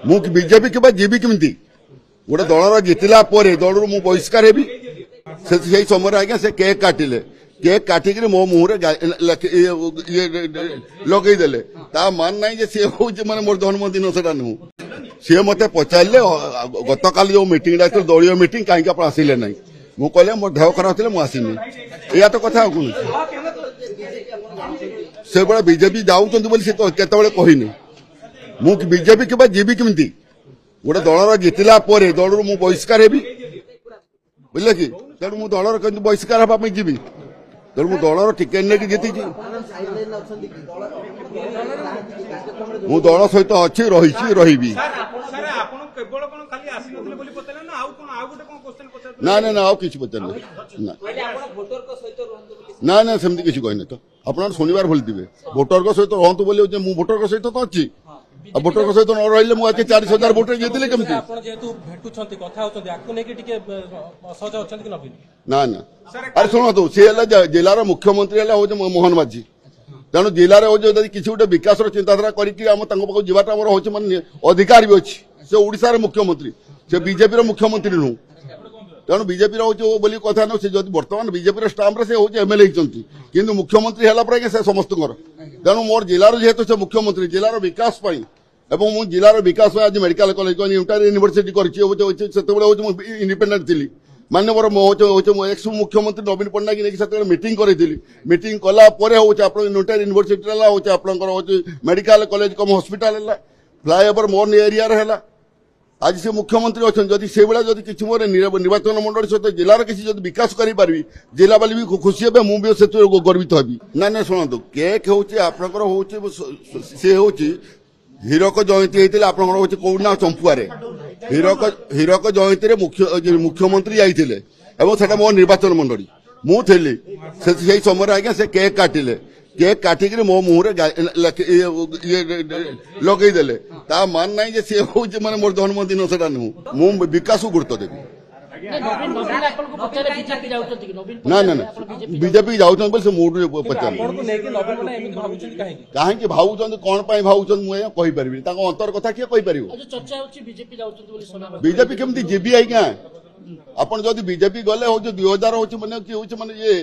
मु बीजेपी के जीवी केमती गोटे दलर जितला दल मु बहिष्कार हेबी से समय आज्ञा से केक काटिले केक काटिक मो मुहर लगेदेले ता मान ना सी हूँ मैंने मोर जन्मदिन से नुह सी मत पचारे गत काल जो मीटिंग दलीय मीटिंग कहीं आप आसिले ना मु कहले मोर देह खराब थे मुझे या तो कथा कौन से बड़ा बीजेपी जाऊँ केतवे कहनी मु बीजेपी के जीवी केमती गोटे दलर जितला दल मु बहिष्कार हेबी बुझे कि तेणु मु दलर के बहिष्कार हाँपी जीवी तेणु मु दलर टिकेट नहीं जीति मु दल सहित अच्छी रही ना ना ना किसी पचार ना ना सेमती किसी कहने तो आप शुणवार भूल थे भोटर सहित रहतु बोली मु भोटर सहित तो अच्छी भोटर सहित न रही मुझे 40,000 भोटर जीतले केमती ना ना अरे शुणु सी जिलार मुख्यमंत्री हूँ मोहन माझी तेणु जिले में किसी गोटे विकास चिंताधारा करके जीवाटा मोर हूँ मानने अधिकार भी अच्छी से ओडिशार मुख्यमंत्री से बीजेपी मुख्यमंत्री नुह तेणु बीजेपी बोली कथा न जब बर्तमान बीजेपी स्टाम्प से हूँ एमएलए होती किंतु मुख्यमंत्री है से समस्त तेणु मोर जिलार जेहेतु से मुख्यमंत्री जिलार विकास एवं मु जिलार विकास आज मेडिकल कॉलेज यूनिवर्सिटी कर इंडिपेंडेंट थी मान्य मोर एक्स मुख्यमंत्री नवीन पट्टनायक नहीं मीटिंग करी मीटिंग कला यूनिवर्सिटी हूँ आप मेडिकल कॉलेज कम हॉस्पिटल है फ्लाईओवर मोर एरिया है आज से मुख्यमंत्री अच्छा जदि से भाया किसी मोर निर्वाचन मंडल सहित जिलार किसी विकास करी जिला वाली भी खुशी हे मुझे गर्वित हेबी ना ना शुणु केक हूँ आपंकर हूँ सी हूँ हीरक जयंती होता आप कौना चंपुआरे हीरक जयंती मुख्यमंत्री जाते से मो निर्वाचन मंडली मुझे से समय आज्ञा से केक काटिले केक काटिक मो मुहर लगेदेले ता मान ना सी हूँ मैंने मोर जन्मदिन से नुह मु विकास को गुरुत्व देवी ना ना ना बीजेपी जाऊँ से मुझे पचार कहीं भावुं कौन भावुं मुझे कहीपरि अंतर कथा किए कहीपर बीजेपी केमती जीवी आज्ञा आपड़ जदि बीजेपी गले हूँ 2000 हूँ मैंने कि हूँ मैंने ये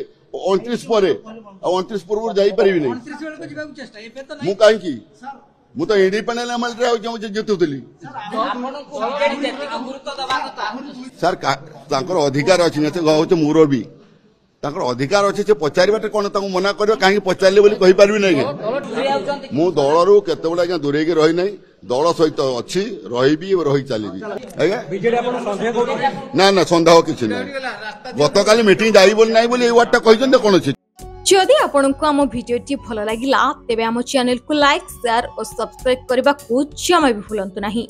29 पर 29 पूर्व जापरि नहीं कहीं मु तो इंडिपेंडेंट एमएलए जितुली सर अधिकार अच्छी हूँ मुरबी अधिकार अच्छे से पचारे कौन मना कर कहीं पचारे बोली कहीपरि नहीं मु दलू केतबे आज्ञा दूरे रही ना दल सहित अच्छी रही चली ना ना सन्देह किसी ना गत काली मीटिंग जाइबोली ना बोली वार्ता कहते कौन अच्छी जदि आपंक आम भिडी भल लगा तेब आम चैनल को लाइक शेयर और सब्सक्राइब करने को जमा भी भूलु नहीं।